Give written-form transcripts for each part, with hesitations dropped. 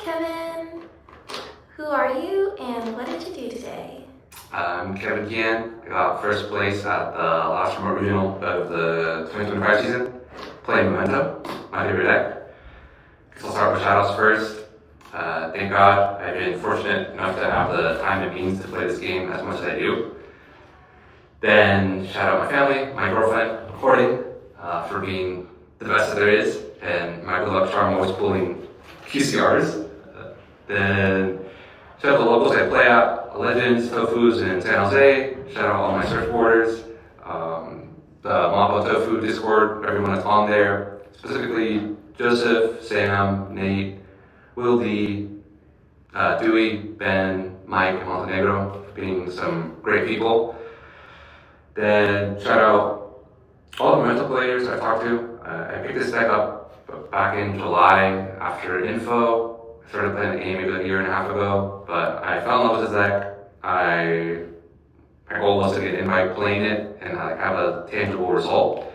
Kevin. Who are you and what did you do today? I'm Kevin Guillen. I got first place at the last Remote Regional of the 2025 season, playing Memento, my favorite deck. Guess I'll start with shoutouts first. Thank God I've been fortunate enough to have the time and means to play this game as much as I do. Then shout out my family, my girlfriend, Courtney, for being the best that there is, and my good luck charm always pulling QCRs. Then shout out the locals I play at, Legends, Tofu's in San Jose. Shout out all my search borders, the Mappa Tofu Discord, everyone that's on there, specifically Joseph, Sam, Nate, Will D, Dewey, Ben, Mike, and Montenegro, being some great people. Then shout out all the Memento players I talked to. I picked this deck up back in July after info. I started playing the game maybe like a year and a half ago, but I fell in love with this deck. My goal was to get an invite playing it and have a tangible result.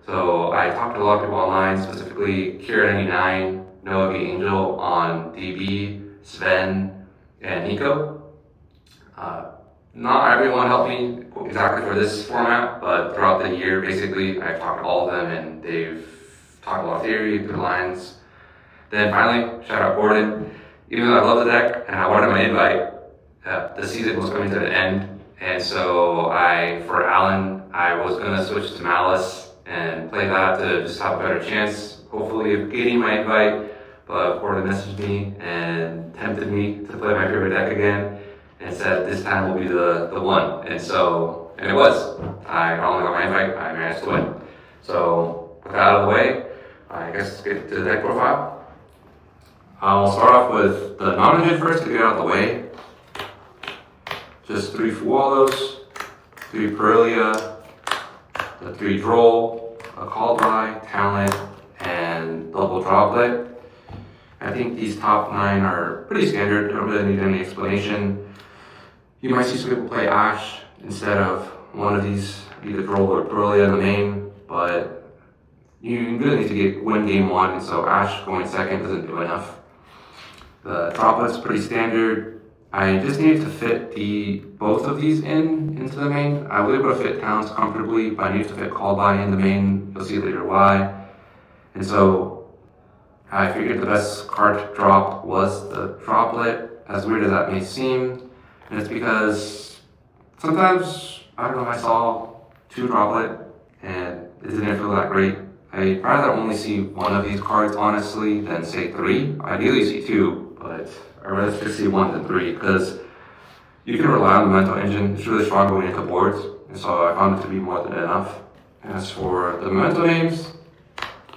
So I talked to a lot of people online, specifically Kira99, Noah V. Angel on DB, Sven, and Nico. Not everyone helped me exactly for this format, but throughout the year, basically, I've talked to all of them and they've talked a lot of theory, good lines. Then finally, shout out Gordon. Even though I love the deck and I wanted my invite, the season was coming to the end. And so for Alan, I was gonna switch to Malice and play that to just have a better chance, hopefully, of getting my invite. But Gordon messaged me and tempted me to play my favorite deck again and said this time will be the one. And it was. I not only got my invite, I managed to win. So with that out of the way, I guess let's get to the deck profile. I'll start off with the non-engine first to get out of the way. Just 3 Fuolos, 3 Perelia, the 3 Droll, a Called By, Talent, and double Droplet. I think these top 9 are pretty standard, don't really need any explanation. You might see some people play Ash instead of one of these, either Droll or Perelia in the main, but you really need to win game 1, and so Ash going second doesn't do enough. The Droplet's pretty standard. I just needed to fit both of these into the main. I was able to fit Talents comfortably, but I needed to fit Called By in the main. You'll see later why. And so I figured the best card to drop was the Droplet, as weird as that may seem. And it's because sometimes, I don't know, I saw 2 Droplet and it didn't feel that great. I'd rather only see 1 of these cards, honestly, than say 3. Ideally see 2, but I'd rather just see 1 than 3, because you can rely on the Memento engine. It's really strong going into boards, and so I found it to be more than enough. As for the Memento names,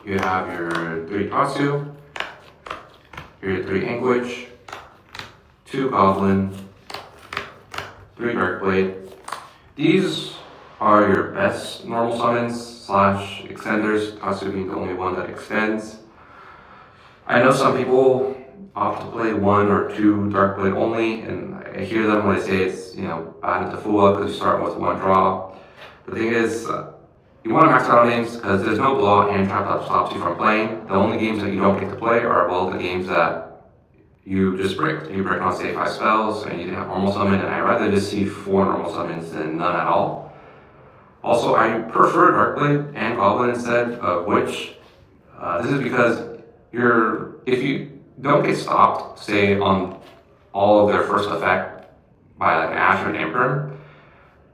you have your 3 Tatsu, your 3 Anguish, 2 Goblin, 3 Darkblade. These are your best normal summons / extenders, Tatsu being the only one that extends. I know some people opt to play 1 or 2 Darkblade only, and I hear them when they say it's bad into Fua because you start with 1 draw. The thing is, you want to max out names because there's no blowout hand trap that stops you from playing. The only games that you don't get to play are the games that you just bricked. You bricked on say 5 spells and you didn't have normal summon, and I'd rather just see 4 normal summons than none at all. Also, I prefer Darkblade and Goblin instead of Witch. This is because if you don't get stopped, say on all of their first effect by like an Ash or an Emperor,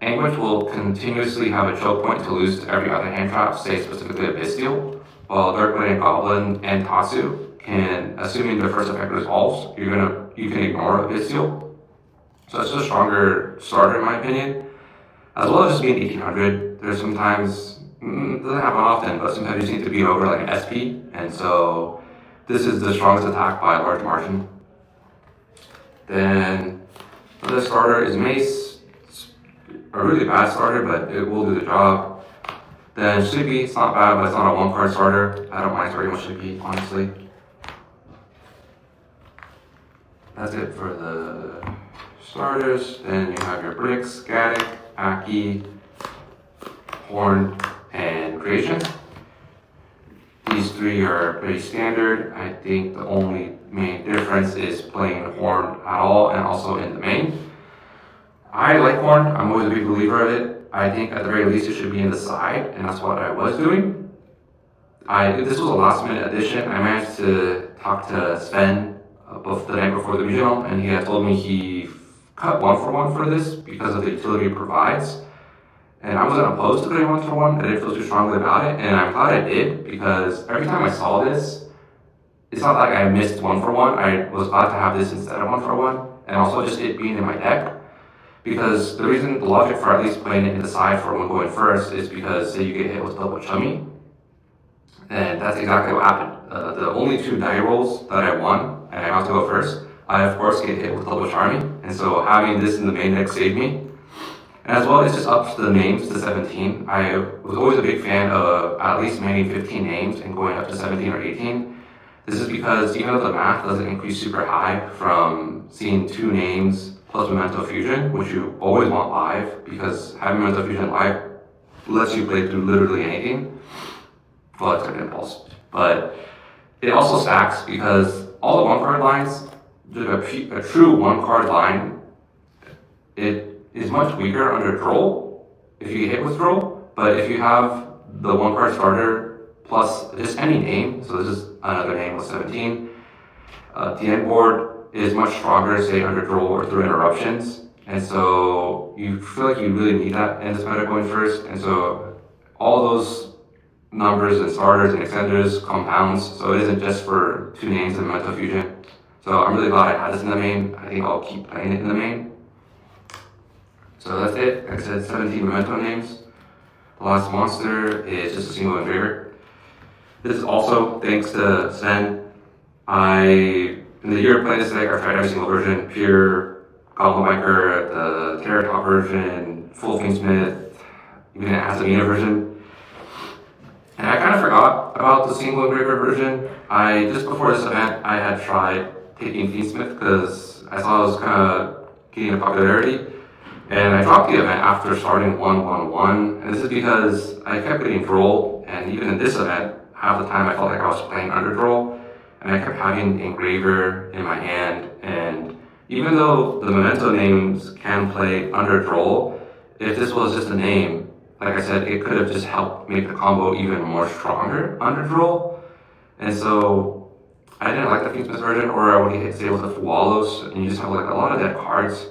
Anguish will continuously have a choke point to lose to every other hand trap, say specifically a Bestial, while Darkblade and Goblin and Tatsu can, assuming their first effect resolves, you can ignore a Bestial. So it's a stronger starter in my opinion. As well as just being 1800, there's sometimes, it doesn't happen often, but sometimes you just need to beat over like an SP, and so this is the strongest attack by a large margin. Then the starter is Mace. It's a really bad starter, but it will do the job. Then Sleepy, it's not bad, but it's not a 1-card starter. I don't mind starting with Sleepy, honestly. That's it for the starters. Then you have your Bricks, Gaddick, Aki, Horn, and Creation. These 3 are pretty standard. I think the only main difference difference is playing Horn at all and also in the main. I like Horn. I'm always a big believer of it. I think at the very least it should be in the side, and that's what I was doing. This was a last minute addition. I managed to talk to Sven both the night before the regional, and he had told me he cut 1-for-1 for this because of the utility it provides. And I wasn't opposed to putting 1-for-1. I didn't feel too strongly about it, and I'm glad I did because every time I saw this, it's not like I missed 1-for-1. I was glad to have this instead of 1-for-1, and also just it being in my deck. Because the logic for at least playing it in the side for one going first is because say you get hit with double chummy, and that's exactly what happened. The only 2 die rolls that I won, and I got to go first, I of course get hit with double charmy, and so having this in the main deck saved me. And as well, it's just up to the names to 17. I was always a big fan of at least maining 15 names and going up to 17 or 18. This is because even though the math doesn't increase super high from seeing 2 names plus Memento Fusion, which you always want live, because having Memento Fusion live lets you play through literally anything. Well, it's an impulse. But it also stacks because all the 1-card lines, a true 1-card line, it is much weaker under Droll if you get hit with Droll. But if you have the 1-card starter plus just any name, so this is another name with 17, the end board is much stronger, say under Droll or through interruptions. And so you feel like you really need that in this meta going first. And so all those numbers and starters and extenders compounds, so it isn't just for 2 names in Memento Fusion. So I'm really glad I had this in the main. I think I'll keep playing it in the main. So that's it. Like I said, 17 Memento names. The last monster is just a single engraver. This is also thanks to Sven. In the year of playing this deck, I've tried every single version, pure, Goblin Biker, the Terror Top version, Full Fiendsmith, even an Asamina version. And I kind of forgot about the single engraver version. Just before this event, I had tried taking Fiendsmith because I saw it was kind of getting a popularity. And I dropped the event after starting 1-1-1. And this is because I kept getting Droll, and even in this event, half the time I felt like I was playing under Droll. And I kept having Engraver in my hand. And even though the Memento names can play under Droll, if this was just a name, like I said, it could have just helped make the combo even more stronger under Droll. And so I didn't like the Fiendsmith version, or I would say it was a Fualos, and you just have like a lot of dead cards.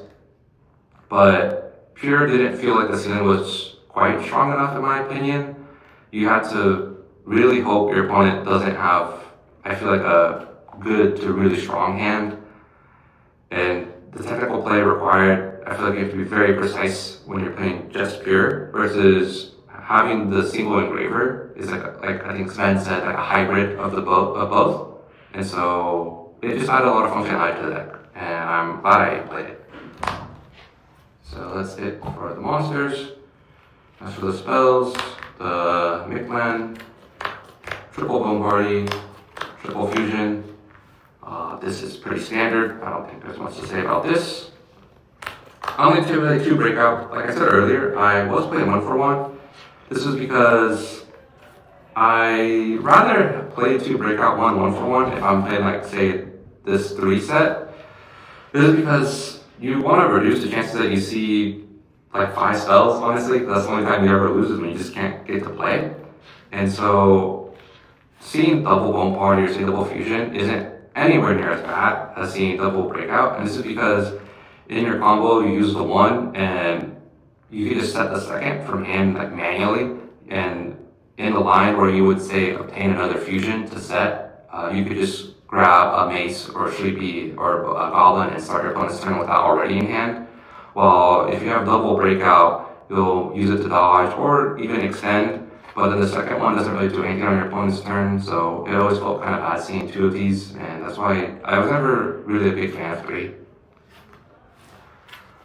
But Pure didn't feel like the ceiling was quite strong enough in my opinion. You had to really hope your opponent doesn't have, I feel like, a good to really strong hand. And the technical play required, I feel like you have to be very precise when you're playing just Pure, versus having the single engraver is like I think Sven said, like a hybrid of both. And so it just added a lot of functionality to the deck, and I'm glad I played it. So that's it for the monsters. As for the spells, the Mictlan, Triple Bone Party, Triple Fusion. This is pretty standard. I don't think there's much to say about this. Only two breakout. Like I said earlier, I was playing 1-for-1. This is because I rather play 2 breakout 1-for-1 if I'm playing, like, say, this 3 set. This is because you want to reduce the chances that you see like 5 spells, honestly. That's the only time you ever lose is when you just can't get to play. And so seeing double Bone Party or say double Fusion isn't anywhere near as bad as seeing double Breakout. And this is because in your combo you use the 1 and you can just set the 2nd from hand like manually. And in the line where you would say obtain another Fusion to set, you could just grab a Mace or Sleepy or a Goblin and start your opponent's turn with that already in hand. While if you have double Breakout, you'll use it to dodge or even extend, but then the second one doesn't really do anything on your opponent's turn, so it always felt kind of bad seeing 2 of these, and that's why I was never really a big fan of 3.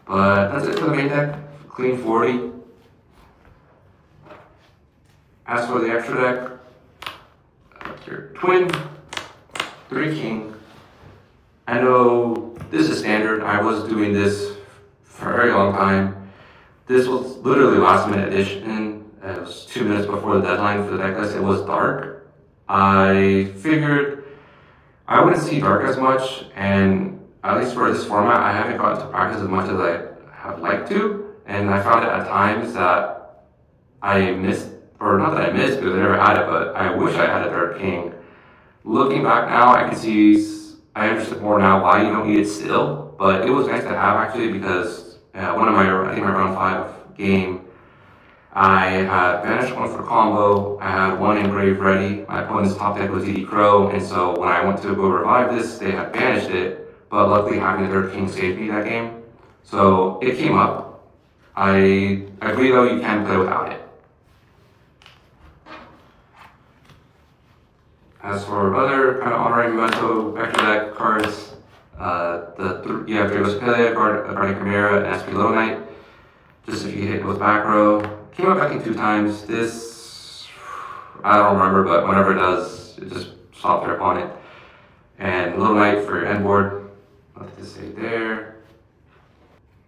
But that's it for the main deck. Clean 40. As for the extra deck, your Twin, 3 King. I know this is standard. I was doing this for a very long time. This was literally last minute addition. It was 2 minutes before the deadline for the deck list. It was dark. I figured I wouldn't see dark as much, and at least for this format, I haven't gotten to practice as much as I have liked to, and I found it at times that I missed, or not that I missed because I never had it, but I wish I had a dark king. Looking back now, I can see, I understand more now why you don't need it still, but it was nice to have actually because one of I think my round 5 game, I had banished one for combo, I had one engrave ready, my opponent's top deck was DD Crow, and so when I went to go revive this, they had banished it, but luckily having the Dark King saved me that game. So it came up. I agree though, you can play without it. As for other kind of honoring Memento vector deck cards, you have Drago's Pele, Guardian Chimera, and SP Little Knight. Just if you hit with back row. Came up I think 2 times. This, I don't remember, but whenever it does, it just stops your opponent. And Little Knight for your end board. Nothing to say there.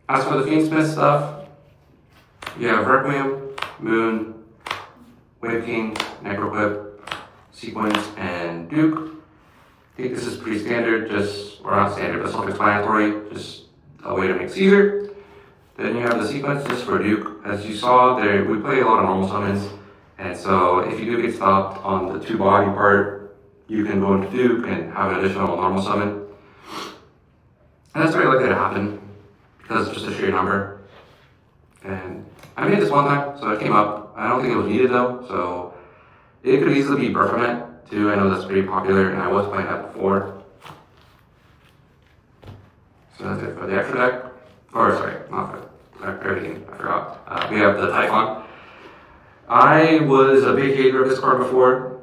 As for the Fiendsmith stuff, you have Requiem, Moon, Wave King, Necroquip, Sequence, and Duke. I think this is pretty standard, or not standard, but self-explanatory, just a way to make Caesar. Then you have the Sequence just for Duke. As you saw, we play a lot of normal summons, and so if you do get stopped on the 2 body part, you can go into Duke and have an additional normal summon. And that's very likely to happen, because it's just a sheer number. And I made this one time, so it came up. I don't think it was needed though, so it could easily be Berfomet too. I know that's pretty popular, and I was playing that before. So that's it for the extra deck. Or sorry, not for everything, I forgot. We have the Typhon. I was a big hater of this card before.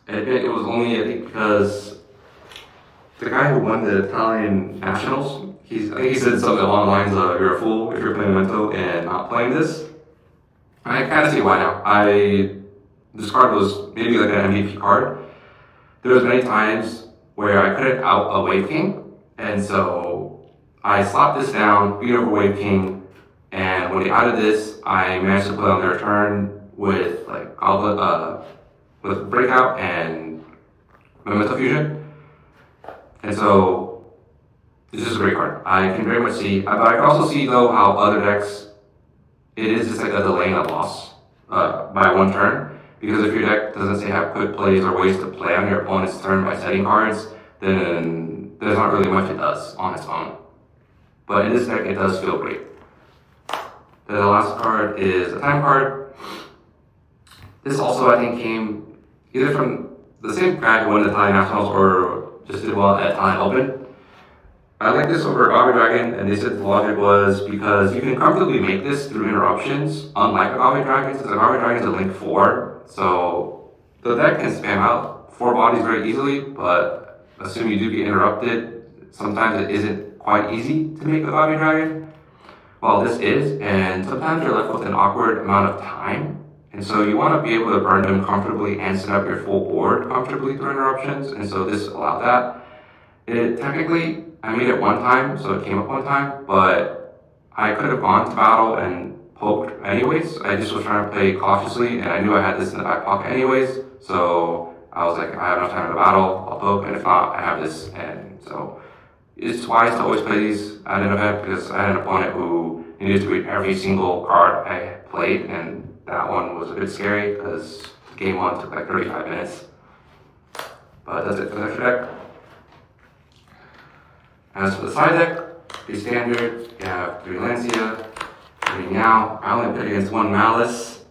I admit it was only, I think, because the guy who won the Italian Nationals, I think he said something along the lines of, you're a fool if you're playing Memento and not playing this. I kind of see why now. This card was maybe like an MVP card. There was many times where I couldn't out a Wave King, and so I slapped this down, beat over Wave King, and when they added this, I managed to play on their turn with like Goblet, with Breakout and Memento Fusion. And so this is a great card. I can very much see, but I can also see though how other decks, it is just like a delaying a loss by 1 turn. Because if your deck doesn't say have quick plays or ways to play on your opponent's turn by setting cards, then there's not really much it does on its own. But in this deck, it does feel great. Then the last card is a time card. This also, I think, came either from the same guy who won the Italian Nationals or just did well at Italian Open. I like this over Agave Dragon, and they said the logic was because you can comfortably make this through interruptions, unlike Agave Dragons, because Agave Dragon is a link 4. So the deck can spam out 4 bodies very easily, but assuming you do get interrupted, sometimes it isn't quite easy to make Agave Dragon. Well, this is, and sometimes you're left with an awkward amount of time. And so you want to be able to burn them comfortably and set up your full board comfortably through interruptions, and so this allowed that. Technically, I made it 1 time, so it came up 1 time, but I could have gone to battle and poked anyways. I just was trying to play cautiously, and I knew I had this in the back pocket anyways, so I was like, if I have enough time in the battle, I'll poke, and if not, I have this. And so it's wise to always play these at an event, because I had an opponent who needed to read every single card I played, and that one was a bit scary, because game 1 took like 35 minutes. But that's it for the extra deck. As for the side deck, pretty standard. You have 3 Lancia, 3 Meow. I only played against 1 Malice.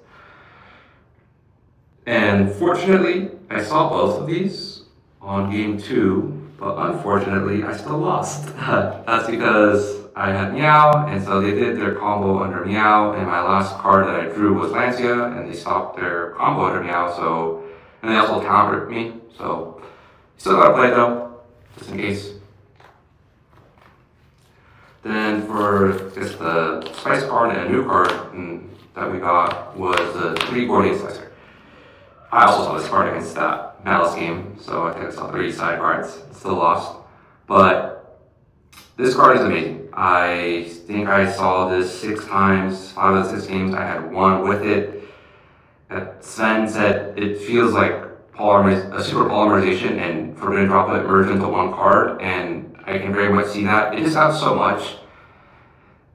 And fortunately, I saw both of these on game 2, but unfortunately, I still lost. That's because I had Meow, and so they did their combo under Meow, and my last card that I drew was Lancia, and they stopped their combo under Meow, and they also countered me, so still gotta play it though, just in case. Then for just the spice card and a new card that we got was the 3 Gordian Slicer. I also saw this card against that Malice game, so I think I saw 3 side cards, still lost. But this card is amazing. I think I saw this 6 times, 5 of the 6 games, I had 1 with it. Sven said it feels like a super polymerization and Forbidden Droplet merged into one card, and I can very much see that. It just adds so much,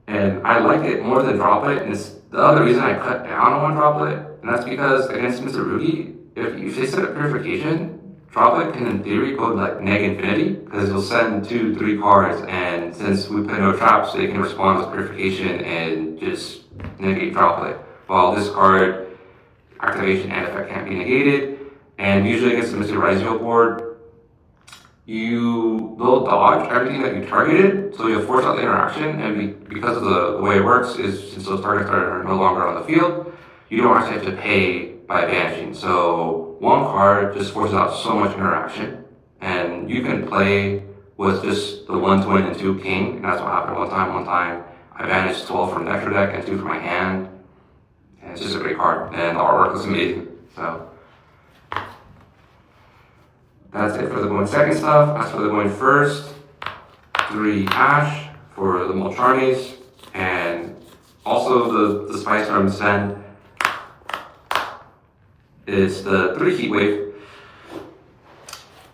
and I like it more than Droplet, and it's the other reason I cut down on one Droplet, and that's because against Mr. Rugi, if they set up Purification, Droplet can in theory go like neg infinity, because he'll send 2-3 cards, and since we put no traps, they can respond with Purification and just negate Droplet. While this card, activation and effect can't be negated, and usually against the Mr. Rizio board, they'll dodge everything that you targeted, so you'll force out the interaction, and because of the way it works is since those targets are no longer on the field, you don't actually have to pay by banishing. So one card just forces out so much interaction, and you can play with just the 1 twin and 2 king, and that's what happened one time. I banished 12 from the extra deck and 2 from my hand, and it's just a great card, and the artwork was amazing. So that's it for the going second stuff. As for the going first, 3 Ash for the Molcharnis, and also the spice from Sven is the 3 Heatwave.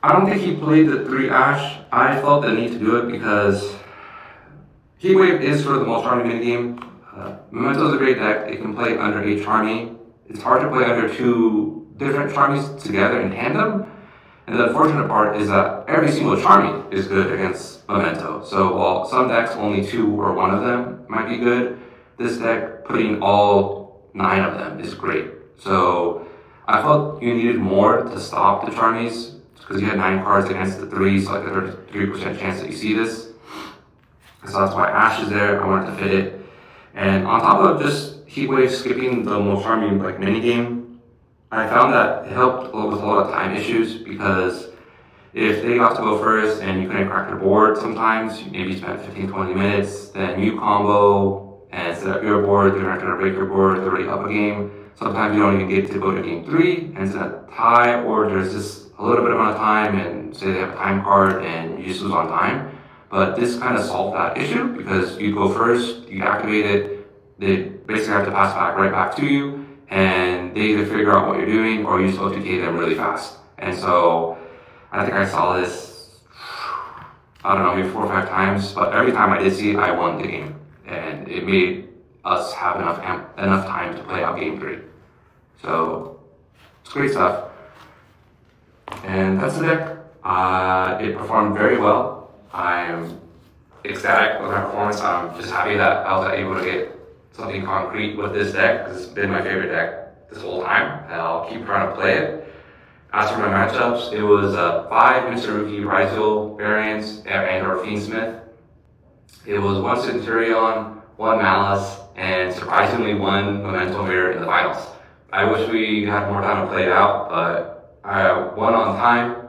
I don't think he played the 3 Ash. I felt the need to do it because Heatwave is sort of the Molcharni minigame. Memento is a great deck. It can play under a Charmy. It's hard to play under 2 different Charmies together in tandem. And the unfortunate part is that every single Charmy is good against Memento. So while some decks only 2 or 1 of them might be good, this deck putting all 9 of them is great. So I felt you needed more to stop the Charmies because you had 9 cards against the 3, so like a 33% chance that you see this. So that's why Ash is there. I wanted to fit it. And on top of just Heatwave skipping the Molcharmi like minigame, I found that it helped with a lot of time issues because if they got to go first and you couldn't crack their board sometimes, you maybe spent 15-20 minutes, then you combo and set up your board, they're not going to break your board, they're already up a game. Sometimes you don't even get to go to game 3 and it's a tie, or there's just a little bit amount of time and say they have a time card and you just lose on time. But this kind of solved that issue because you go first, you activate it, they basically have to pass right back to you, and they either figure out what you're doing or you just OTK them really fast. And so I think I saw this, I don't know, maybe 4 or 5 times, but every time I did see it, I won the game. And it made us have enough time to play out game 3. So it's great stuff. And that's the deck. It performed very well. I'm ecstatic with my performance. I'm just happy that I was able to get something concrete with this deck because it's been my favorite deck this whole time, and I'll keep trying to play it. As for my matchups, it was 5 Mr. Rookie Rizal variants and or Fiendsmith. It was 1 Centurion, 1 Malice, and surprisingly 1 Memento Mirror in the finals. I wish we had more time to play it out, but I won on time.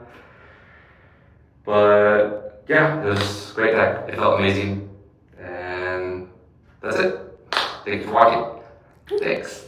But yeah, it was a great deck. It felt amazing. And that's it. Thank you for watching. Thanks.